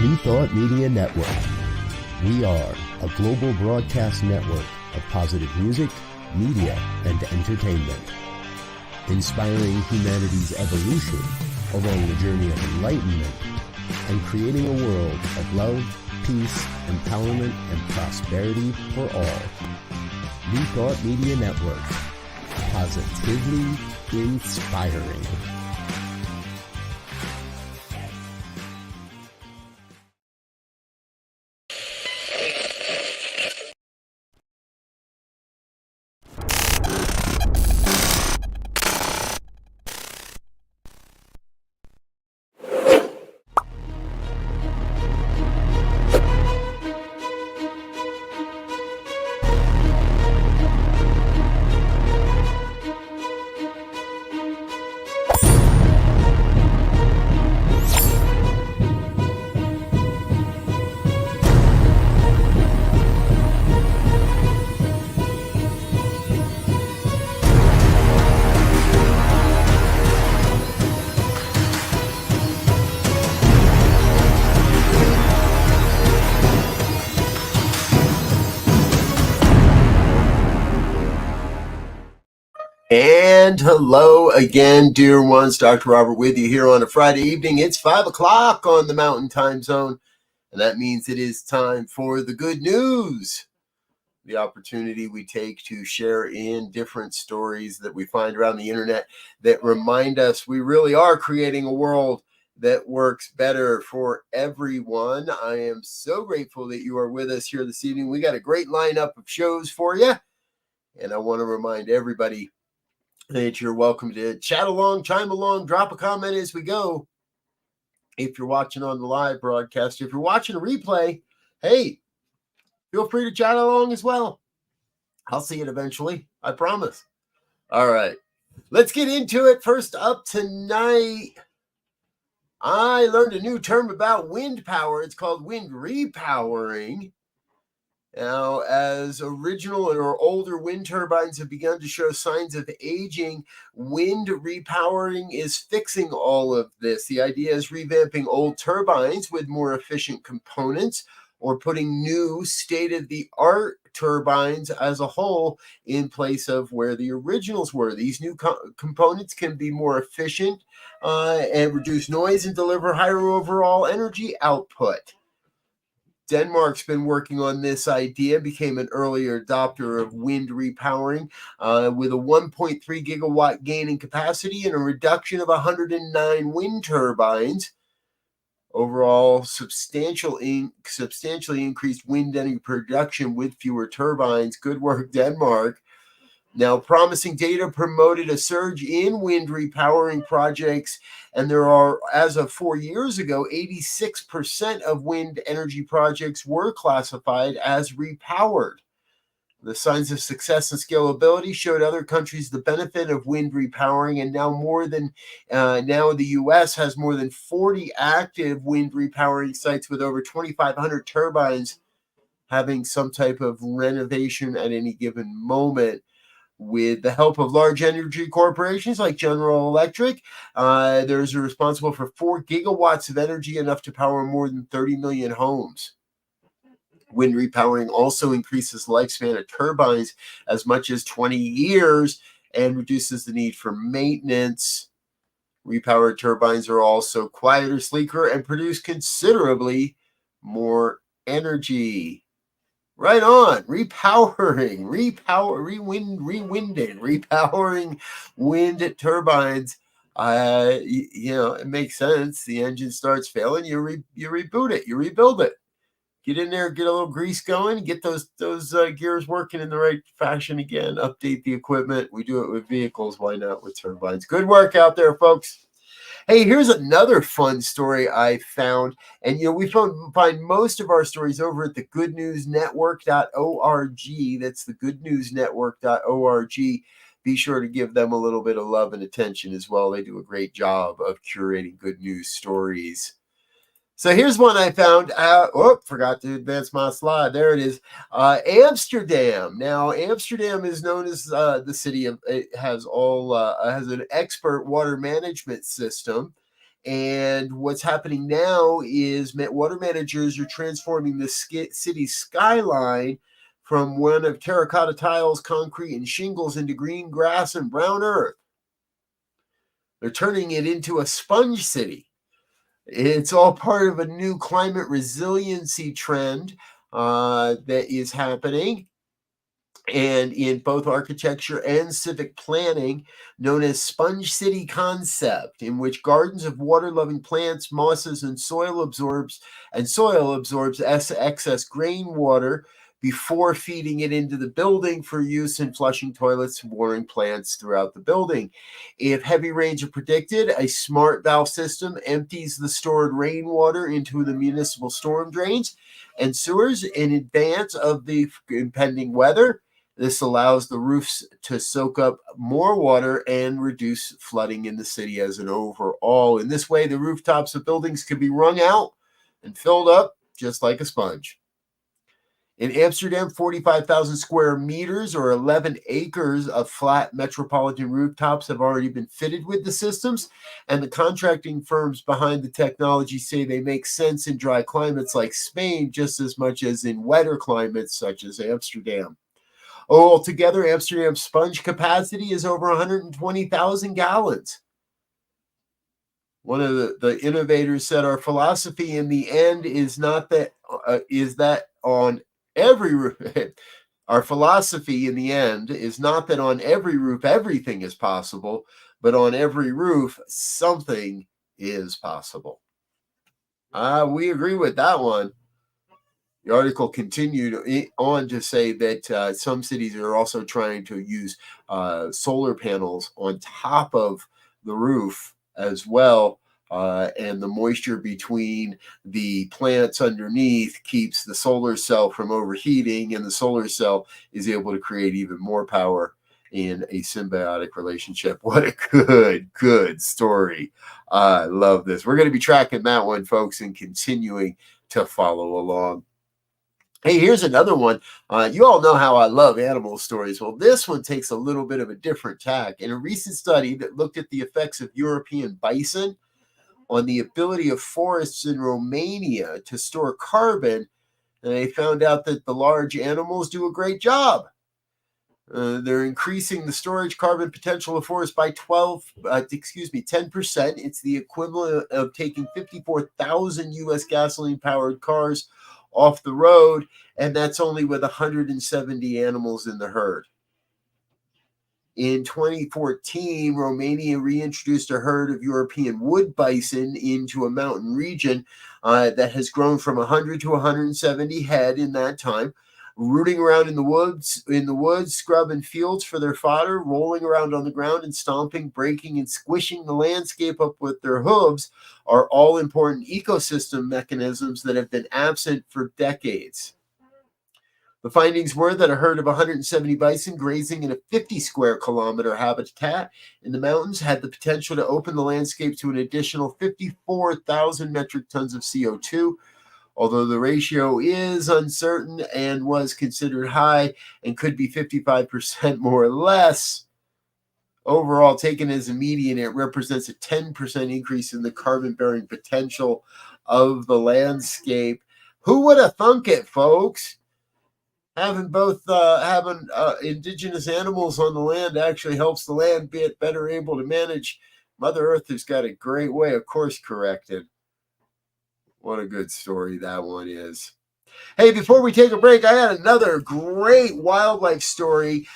New Thought Media Network. We are a global broadcast network of positive music, media, and entertainment, inspiring humanity's evolution along the journey of enlightenment and creating a world of love, peace, empowerment, and prosperity for all. New Thought Media Network. Positively inspiring. And hello again, dear ones. Dr. Robert with you here on a Friday evening. It's 5 o'clock on the Mountain Time Zone, and that means it is time for the good news. The opportunity we take to share in different stories that we find around the internet that remind us we really are creating a world that works better for everyone. I am so grateful that you are with us here this evening. We got a great lineup of shows for you, and I want to remind everybody that you're welcome to chat along, chime along, drop a comment as we go. If you're watching on the live broadcast, if you're watching a replay, hey, feel free to chat along as well. I'll see it eventually, I promise. All right, let's get into it. First up tonight, I learned a new term about wind power. It's called wind repowering. Now, as original or older wind turbines have begun to show signs of aging, wind repowering is fixing all of this. The idea is revamping old turbines with more efficient components or putting new state-of-the-art turbines as a whole in place of where the originals were. These new components can be more efficient and reduce noise and deliver higher overall energy output. Denmark's been working on this idea, became an earlier adopter of wind repowering with a 1.3 gigawatt gain in capacity and a reduction of 109 wind turbines. Overall, substantially increased wind energy production with fewer turbines. Good work, Denmark. Now, promising data promoted a surge in wind repowering projects, and there are, as of 4 years ago, 86% of wind energy projects were classified as repowered. The signs of success and scalability showed other countries the benefit of wind repowering, and now the U.S. has more than 40 active wind repowering sites with over 2,500 turbines having some type of renovation at any given moment. With the help of large energy corporations like General Electric, there's responsible for 4 gigawatts of energy, enough to power more than 30 million homes. Wind repowering also increases the lifespan of turbines as much as 20 years and reduces the need for maintenance. Repowered turbines are also quieter, sleeker, and produce considerably more repowering, wind turbines. It makes sense. The engine starts failing, you reboot it, you rebuild it, get in there, get a little grease going, get those gears working in the right fashion again, update the equipment. We do it with vehicles, why not with turbines? Good work out there, folks. Hey, here's another fun story I found. And, we find most of our stories over at the goodnewsnetwork.org. That's the goodnewsnetwork.org. Be sure to give them a little bit of love and attention as well. They do a great job of curating good news stories. So here's one I found. Forgot to advance my slide. There it is. Amsterdam. Now, Amsterdam is known as the city of. It has an expert water management system, And what's happening now is water managers are transforming the city's skyline from one of terracotta tiles, concrete, and shingles into green grass and brown earth. They're turning it into a sponge city. It's all part of a new climate resiliency trend that is happening, and in both architecture and civic planning, known as sponge city concept, in which gardens of water-loving plants, mosses, and soil absorbs excess rainwater before feeding it into the building for use in flushing toilets and watering plants throughout the building. If heavy rains are predicted, a smart valve system empties the stored rainwater into the municipal storm drains and sewers in advance of the impending weather. This allows the roofs to soak up more water and reduce flooding in the city as an overall. In this way, the rooftops of buildings can be wrung out and filled up just like a sponge. In Amsterdam, 45,000 square meters or 11 acres of flat metropolitan rooftops have already been fitted with the systems, and the contracting firms behind the technology say they make sense in dry climates like Spain just as much as in wetter climates such as Amsterdam. Altogether, Amsterdam's sponge capacity is over 120,000 gallons. One of the innovators said, "Our philosophy in the end is not that on every roof. Our philosophy in the end is not that on every roof everything is possible, but on every roof something is possible." We agree with that one. The article continued on to say that some cities are also trying to use solar panels on top of the roof as well. And the moisture between the plants underneath keeps the solar cell from overheating, and the solar cell is able to create even more power in a symbiotic relationship. What a good story. I love this. We're going to be tracking that one, folks, and continuing to follow along. Hey, here's another one. You all know how I love animal stories. Well, this one takes a little bit of a different tack. In a recent study that looked at the effects of European bison on the ability of forests in Romania to store carbon, they found out that the large animals do a great job. They're increasing the storage carbon potential of forests by 10%. It's the equivalent of taking 54,000 U.S. gasoline-powered cars off the road, and that's only with 170 animals in the herd. In 2014, Romania reintroduced a herd of European wood bison into a mountain region that has grown from 100 to 170 head in that time, rooting around in the woods, scrubbing fields for their fodder, rolling around on the ground and stomping, breaking, and squishing the landscape up with their hooves are all important ecosystem mechanisms that have been absent for decades. The findings were that a herd of 170 bison grazing in a 50 square kilometer habitat in the mountains had the potential to open the landscape to an additional 54,000 metric tons of CO2, although the ratio is uncertain and was considered high and could be 55% more or less. Overall, taken as a median, it represents a 10% increase in the carbon-bearing potential of the landscape. Who would have thunk it, folks? Having indigenous animals on the land actually helps the land be better able to manage Mother Earth, who's got a great way of course correcting. What a good story that one is. Hey, before we take a break, I had another great wildlife story.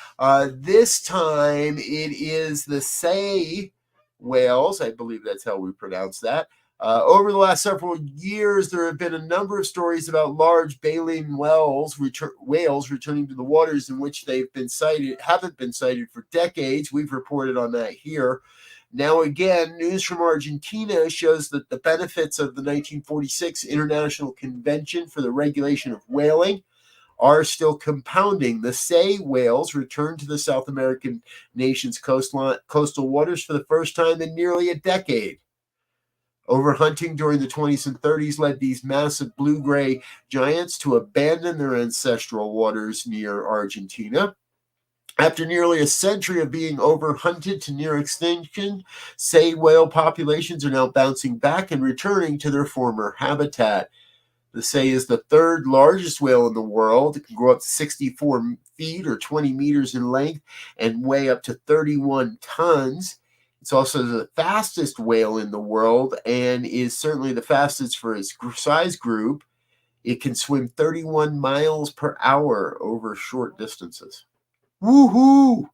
This time it is the sei whales. I believe that's how we pronounce that. Over the last several years, there have been a number of stories about large baleen whales returning to the waters in which haven't been cited for decades. We've reported on that here. Now, again, news from Argentina shows that the benefits of the 1946 International Convention for the Regulation of Whaling are still compounding. The sei whales returned to the South American nation's coastal waters for the first time in nearly a decade. Overhunting during the 20s and 30s led these massive blue-gray giants to abandon their ancestral waters near Argentina. After nearly a century of being overhunted to near extinction, sei whale populations are now bouncing back and returning to their former habitat. The sei is the third largest whale in the world. It can grow up to 64 feet or 20 meters in length and weigh up to 31 tons. It's also the fastest whale in the world and is certainly the fastest for its size group. It can swim 31 miles per hour over short distances. Woohoo!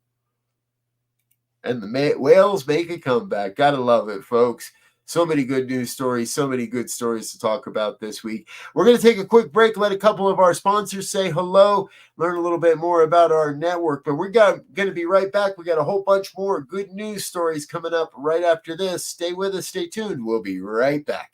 And the whales make a comeback. Gotta love it, folks. So many good news stories, so many good stories to talk about this week. We're going to take a quick break, let a couple of our sponsors say hello, learn a little bit more about our network. But we're going to be right back. We got a whole bunch more good news stories coming up right after this. Stay with us, stay tuned. We'll be right back.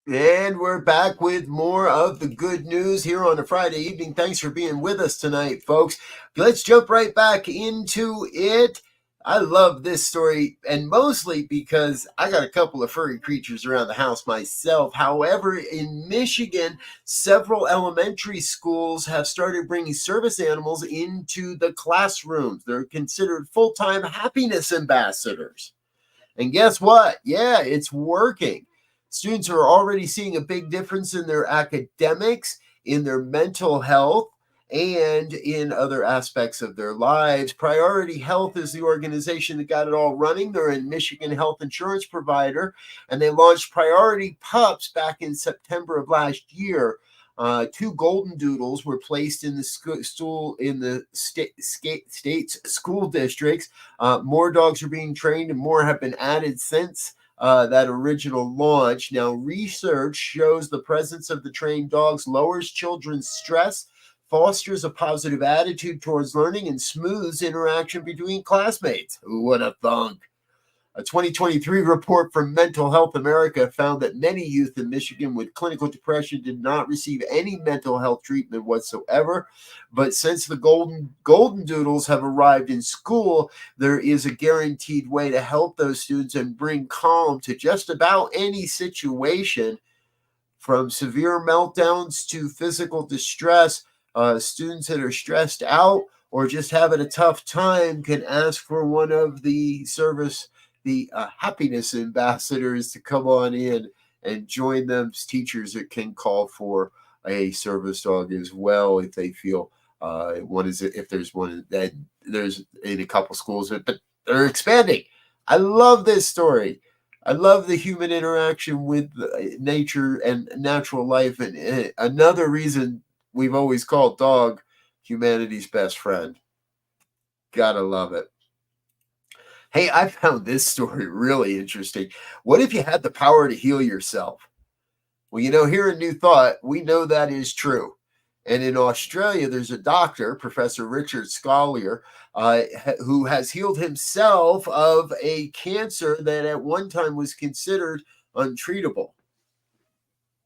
And we're back with more of the good news here on a Friday evening. Thanks for being with us tonight, folks. Let's jump right back into it. I love this story, and mostly because I got a couple of furry creatures around the house myself. However, in Michigan, several elementary schools have started bringing service animals into the classrooms. They're considered full-time happiness ambassadors. And guess what? Yeah, it's working. Students are already seeing a big difference in their academics, in their mental health, and in other aspects of their lives. Priority Health is the organization that got it all running. They're a Michigan health insurance provider, and they launched Priority Pups back in September of last year. Two golden doodles were placed in the state's school districts. More dogs are being trained, and more have been added since that original launch. Now, research shows the presence of the trained dogs lowers children's stress, fosters a positive attitude towards learning, and smooths interaction between classmates. What a thunk. A 2023 report from Mental Health America found that many youth in Michigan with clinical depression did not receive any mental health treatment whatsoever. But since the golden doodles have arrived in school, there is a guaranteed way to help those students and bring calm to just about any situation, from severe meltdowns to physical distress. Students that are stressed out or just having a tough time can ask for one of the happiness ambassadors to come on in and join them. Teachers that can call for a service dog as well if they feel one is, if there's one that there's in a couple schools, but they're expanding. I love this story. I love the human interaction with nature and natural life, and another reason we've always called dog humanity's best friend. Gotta love it. Hey, I found this story really interesting. What if you had the power to heal yourself? Well, here in New Thought, we know that is true. And in Australia, there's a doctor, Professor Richard Scollier, who has healed himself of a cancer that at one time was considered untreatable.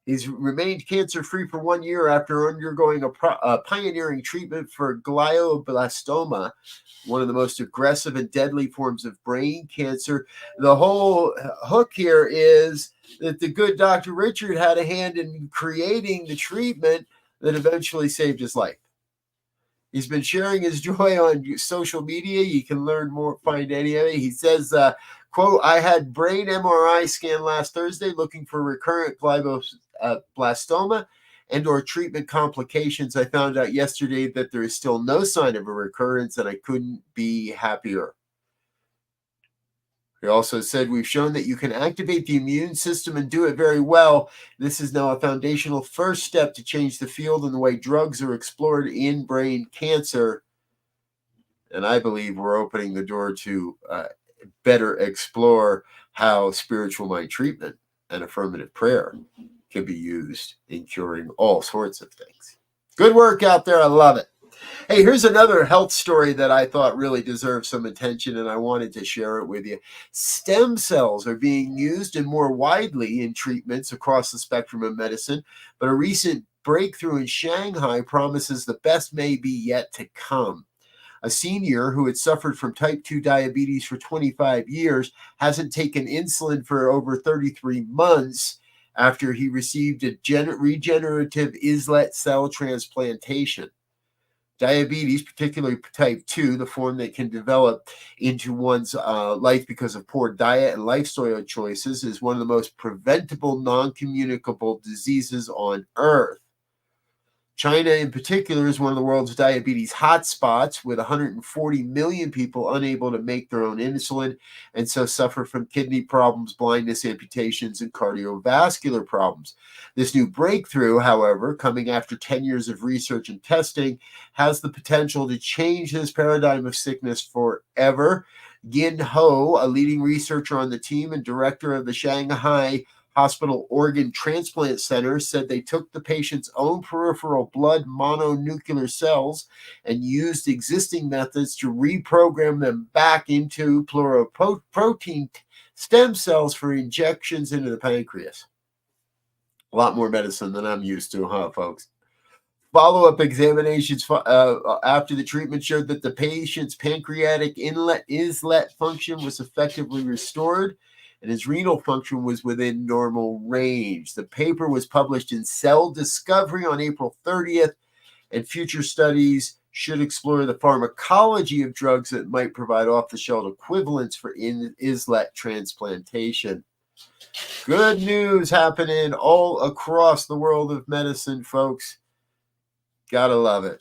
He's remained cancer-free for 1 year after undergoing a pioneering treatment for glioblastoma, one of the most aggressive and deadly forms of brain cancer. The whole hook here is that the good Dr. Richard had a hand in creating the treatment that eventually saved his life. He's been sharing his joy on social media. You can learn more, find any of it. He says, quote, "I had brain MRI scan last Thursday looking for recurrent glioblastoma and or treatment complications. I found out yesterday that there is still no sign of a recurrence, and I couldn't be happier." He also said, "We've shown that you can activate the immune system and do it very well. This is now a foundational first step to change the field and the way drugs are explored in brain cancer." And I believe we're opening the door to better explore how spiritual mind treatment and affirmative prayer can be used in curing all sorts of things. Good work out there. I love it. Hey, here's another health story that I thought really deserved some attention, and I wanted to share it with you. Stem cells are being used and more widely in treatments across the spectrum of medicine, but a recent breakthrough in Shanghai promises the best may be yet to come. A senior who had suffered from type 2 diabetes for 25 years hasn't taken insulin for over 33 months after he received a regenerative islet cell transplantation. Diabetes, particularly type 2, the form that can develop into one's life because of poor diet and lifestyle choices, is one of the most preventable non-communicable diseases on Earth. China, in particular, is one of the world's diabetes hotspots, with 140 million people unable to make their own insulin and so suffer from kidney problems, blindness, amputations, and cardiovascular problems. This new breakthrough, however, coming after 10 years of research and testing, has the potential to change this paradigm of sickness forever. Yin Ho, a leading researcher on the team and director of the Shanghai Hospital Organ Transplant Center, said they took the patient's own peripheral blood mononuclear cells and used existing methods to reprogram them back into pluripotent stem cells for injections into the pancreas. A lot more medicine than I'm used to, huh, folks? Follow-up examinations after the treatment showed that the patient's pancreatic islet function was effectively restored, and his renal function was within normal range. The paper was published in Cell Discovery on April 30th, and future studies should explore the pharmacology of drugs that might provide off-the-shelf equivalents for islet transplantation. Good news happening all across the world of medicine, folks. Gotta love it.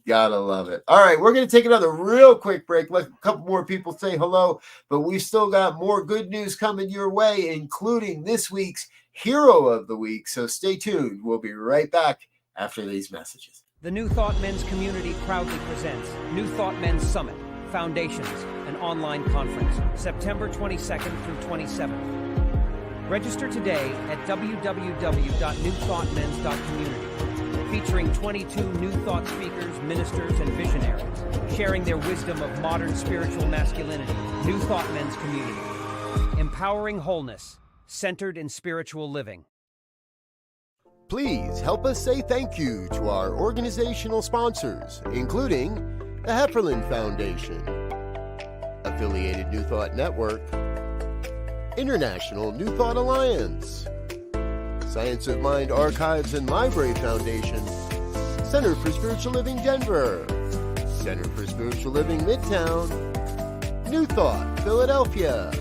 Gotta love it. All right, we're going to take another real quick break. Let a couple more people say hello, but we've still got more good news coming your way, including this week's Hero of the Week. So stay tuned. We'll be right back after these messages. The New Thought Men's community proudly presents New Thought Men's Summit, Foundations, an online conference, September 22nd through 27th. Register today at www.newthoughtmens.community. Featuring 22 New Thought speakers, ministers, and visionaries, sharing their wisdom of modern spiritual masculinity. New Thought Men's Community. Empowering wholeness, centered in spiritual living. Please help us say thank you to our organizational sponsors, including the Hefferland Foundation, Affiliated New Thought Network, International New Thought Alliance, Science of Mind Archives and Library Foundation, Center for Spiritual Living Denver, Center for Spiritual Living Midtown, New Thought Philadelphia,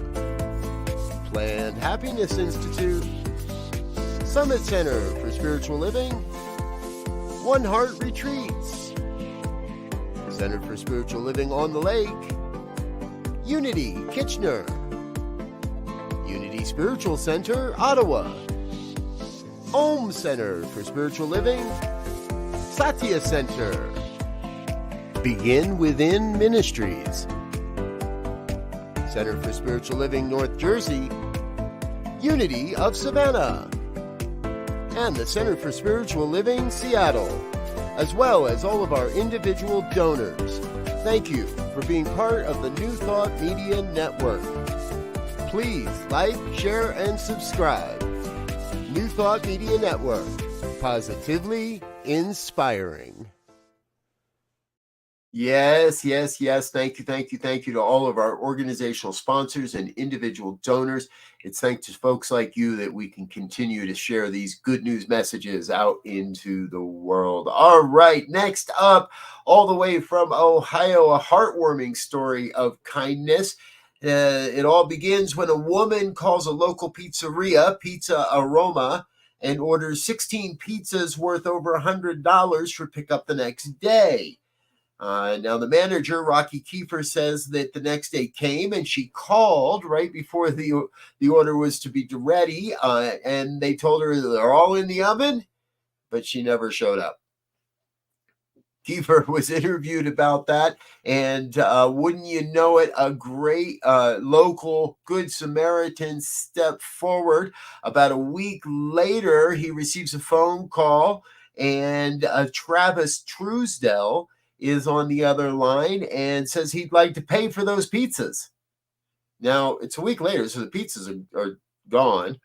Planned Happiness Institute, Summit Center for Spiritual Living, One Heart Retreats, Center for Spiritual Living on the Lake, Unity Kitchener, Unity Spiritual Center Ottawa, Om Center for Spiritual Living, Satya Center, Begin Within Ministries, Center for Spiritual Living North Jersey, Unity of Savannah, and the Center for Spiritual Living Seattle. as well as all of our individual donors. Thank you for being part of the New Thought Media Network. Please like, share, and subscribe. New Thought Media Network, positively inspiring. Yes. Thank you to all of our organizational sponsors and individual donors. It's thanks to folks like you that we can continue to share these good news messages out into the world. All right, next up, all the way from Ohio, a heartwarming story of kindness. It all begins when a woman calls a local pizzeria, Pizza Aroma, and orders 16 pizzas worth over $100 for pickup the next day. Now, the manager, Rocky Kiefer, says that the next day came and she called right before the order was to be ready, and they told her they're all in the oven, but she never showed up. Kiefer was interviewed about that, and wouldn't you know it, a great local Good Samaritan stepped forward. About a week later, he receives a phone call, and Travis Truesdell is on the other line and says he'd like to pay for those pizzas. Now, it's a week later, so the pizzas are gone.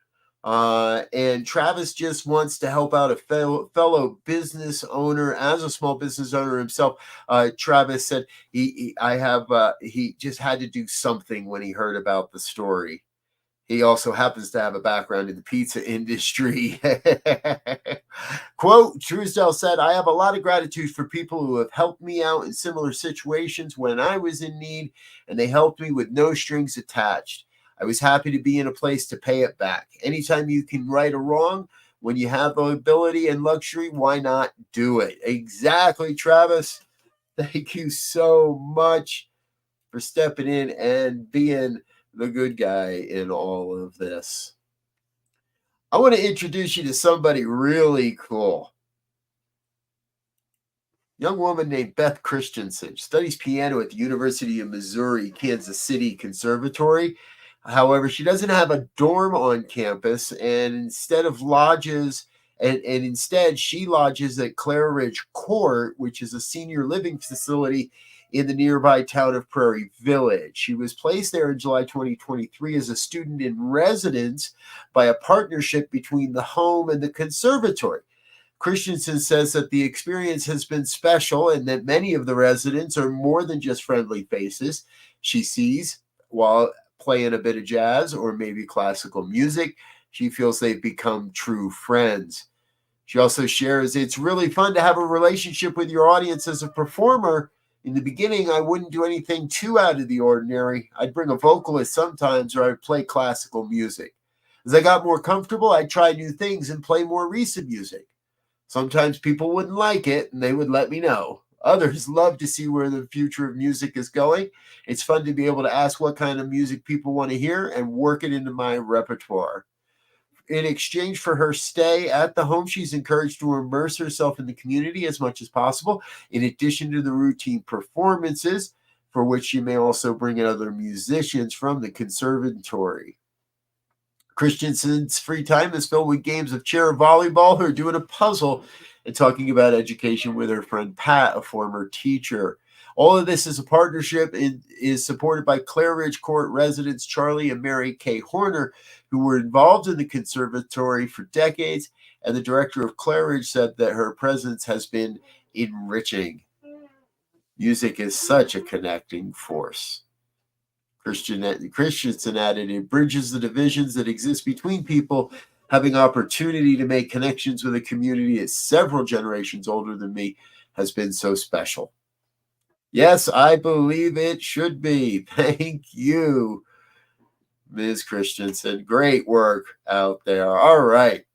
And Travis just wants to help out a fellow business owner. As a small business owner himself, Travis said he just had to do something when he heard about the story. He also happens to have a background in the pizza industry. Quote, Truesdell said, "I have a lot of gratitude for people who have helped me out in similar situations when I was in need, and they helped me with no strings attached. I was happy to be in a place to pay it back. Anytime you can right a wrong, when you have the ability and luxury, why not do it?" Exactly, Travis. Thank you so much for stepping in and being the good guy in all of this. I want to introduce you to somebody really cool. Young woman named Beth Christensen studies piano at the University of Missouri, Kansas City Conservatory. However, she doesn't have a dorm on campus, and instead she lodges at Clare Ridge Court, which is a senior living facility in the nearby town of Prairie Village. She was placed there in July 2023 as a student in residence by a partnership between the home and the conservatory. Christensen says that the experience has been special and that many of the residents are more than just friendly faces she sees while playing a bit of jazz or maybe classical music. She feels they've become true friends. She also shares, "It's really fun to have a relationship with your audience as a performer. In the beginning, I wouldn't do anything too out of the ordinary. I'd bring a vocalist sometimes, or I'd play classical music. As I got more comfortable, I'd try new things and play more recent music. Sometimes people wouldn't like it, and they would let me know. Others love to see where the future of music is going. It's fun to be able to ask what kind of music people want to hear and work it into my repertoire." In exchange for her stay at the home, she's encouraged to immerse herself in the community as much as possible, in addition to the routine performances, for which she may also bring in other musicians from the conservatory. Christensen's free time is filled with games of chair volleyball, her doing a puzzle, and talking about education with her friend Pat, a former teacher. All of this is a partnership and is supported by Clare Ridge Court residents Charlie and Mary K. Horner, who were involved in the conservatory for decades, and the director of Clare Ridge said that her presence has been enriching. Music is such a connecting force. Christensen added, "It bridges the divisions that exist between people. Having opportunity to make connections with a community that's several generations older than me has been so special." Yes, I believe it should be. Thank you, Ms. Christensen. Great work out there. All right.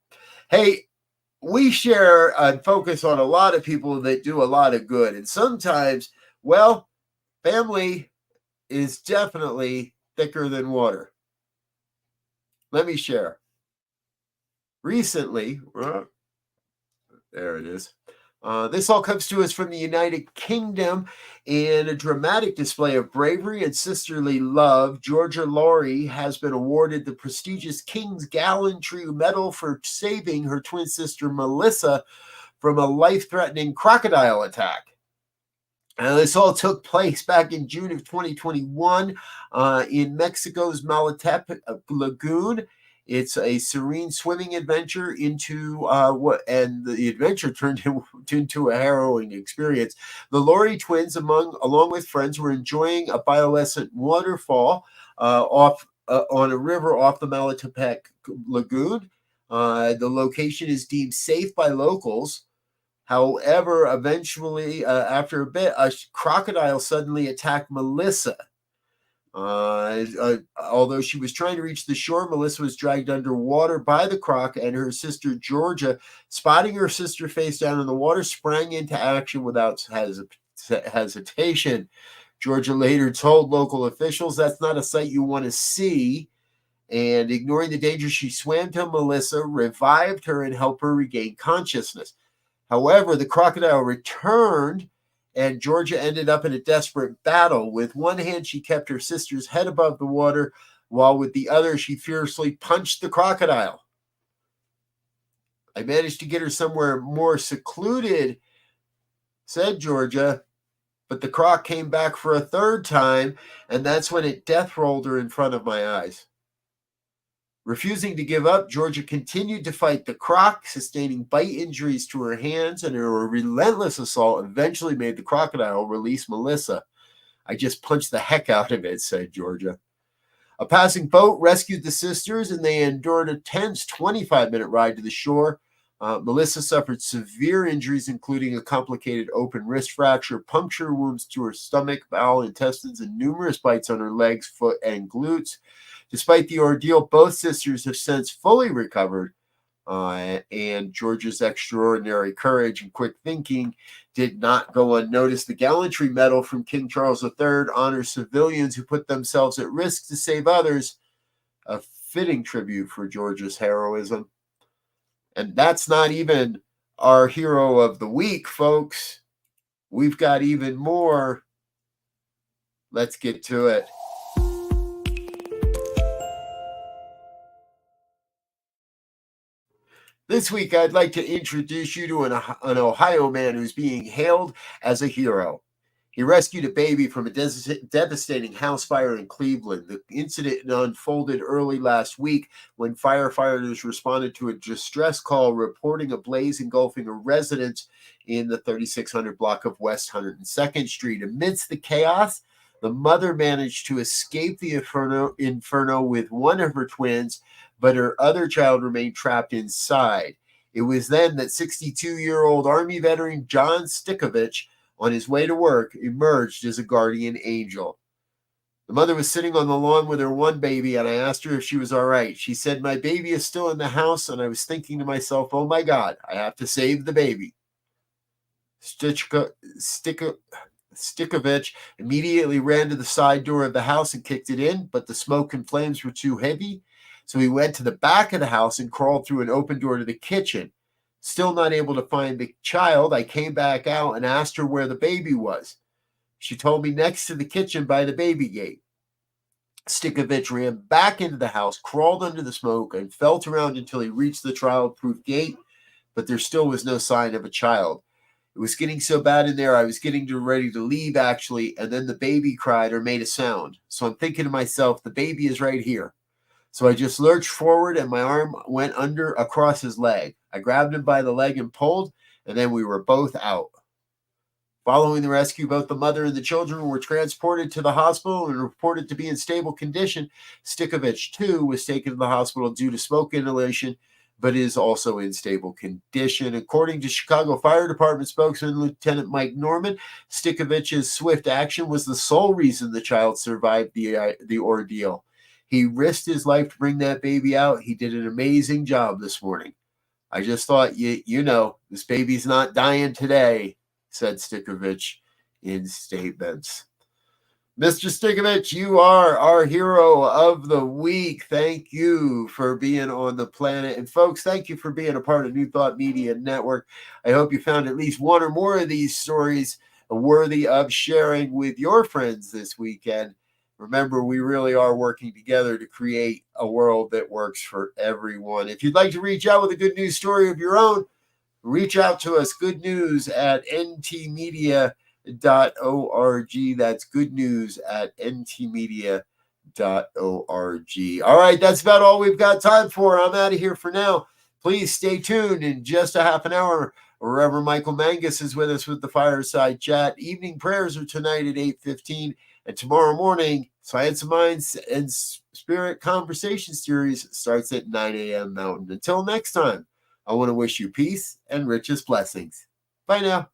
Hey, we share and focus on a lot of people that do a lot of good. And sometimes, well, family is definitely thicker than water. Let me share. Recently, there it is. This all comes to us from the United Kingdom. In a dramatic display of bravery and sisterly love, Georgia Laurie has been awarded the prestigious King's Gallantry Medal for saving her twin sister Melissa from a life-threatening crocodile attack. This all took place back in June of 2021 in Mexico's Malatep Lagoon. It's a serene swimming adventure and the adventure turned into a harrowing experience. The Lori twins, along with friends, were enjoying a bioluminescent waterfall on a river off the Malatepec Lagoon. The location is deemed safe by locals. However, eventually, after a bit, a crocodile suddenly attacked Melissa. Although she was trying to reach the shore, Melissa was dragged underwater by the croc, and her sister Georgia, spotting her sister face down in the water, sprang into action without hesitation. Georgia later told local officials, "That's not a sight you want to see." And ignoring the danger, she swam to Melissa, revived her, and helped her regain consciousness. However, the crocodile returned, and Georgia ended up in a desperate battle. With one hand, she kept her sister's head above the water, while with the other, she fiercely punched the crocodile. "I managed to get her somewhere more secluded," said Georgia, "but the croc came back for a third time, and that's when it death rolled her in front of my eyes." Refusing to give up, Georgia continued to fight the croc, sustaining bite injuries to her hands, and her relentless assault eventually made the crocodile release Melissa. "I just punched the heck out of it," said Georgia. A passing boat rescued the sisters, and they endured a tense 25-minute ride to the shore. Melissa suffered severe injuries, including a complicated open wrist fracture, puncture wounds to her stomach, bowel, intestines, and numerous bites on her legs, foot, and glutes. Despite the ordeal, both sisters have since fully recovered, and Georgia's extraordinary courage and quick thinking did not go unnoticed. The Gallantry Medal from King Charles III honors civilians who put themselves at risk to save others, a fitting tribute for Georgia's heroism. And that's not even our hero of the week, folks. We've got even more. Let's get to it. This week, I'd like to introduce you to an Ohio man who's being hailed as a hero. He rescued a baby from a devastating house fire in Cleveland. The incident unfolded early last week when firefighters responded to a distress call reporting a blaze engulfing a residence in the 3600 block of West 102nd Street. Amidst the chaos, the mother managed to escape the inferno with one of her twins, but her other child remained trapped inside. It was then that 62-year-old Army veteran John Stikovich, on his way to work, emerged as a guardian angel. The mother was sitting on the lawn with her one baby, and I asked her if she was all right. She said, "My baby is still in the house," and I was thinking to myself, "Oh my God, I have to save the baby." Stikovich immediately ran to the side door of the house and kicked it in, but the smoke and flames were too heavy, so he went to the back of the house and crawled through an open door to the kitchen. Still not able to find the child, I came back out and asked her where the baby was. She told me next to the kitchen by the baby gate. Stikovich ran back into the house, crawled under the smoke, and felt around until he reached the child-proof gate, but there still was no sign of a child. It was getting so bad in there, I was getting ready to leave, actually, and then the baby cried or made a sound. So I'm thinking to myself, the baby is right here. So I just lurched forward, and my arm went across his leg. I grabbed him by the leg and pulled, and then we were both out. Following the rescue, both the mother and the children were transported to the hospital and reported to be in stable condition. Stikovich, too, was taken to the hospital due to smoke inhalation, but is also in stable condition. According to Chicago Fire Department spokesman Lieutenant Mike Norman, Stikovich's swift action was the sole reason the child survived the ordeal. He risked his life to bring that baby out. He did an amazing job this morning. I just thought, this baby's not dying today, said Stikovich in statements. Mr. Stikovich, you are our hero of the week. Thank you for being on the planet. And folks, thank you for being a part of New Thought Media Network. I hope you found at least one or more of these stories worthy of sharing with your friends this weekend. Remember, we really are working together to create a world that works for everyone. If you'd like to reach out with a good news story of your own, reach out to us. Good news at ntmedia.org. That's good news at ntmedia.org. All right, that's about all we've got time for. I'm out of here for now. Please stay tuned in just a half an hour. Reverend Michael Mangus is with us with the Fireside Chat. Evening prayers are tonight at 8:15. And tomorrow morning, Science of Minds and Spirit Conversation Series starts at 9 a.m. Mountain. Until next time, I want to wish you peace and richest blessings. Bye now.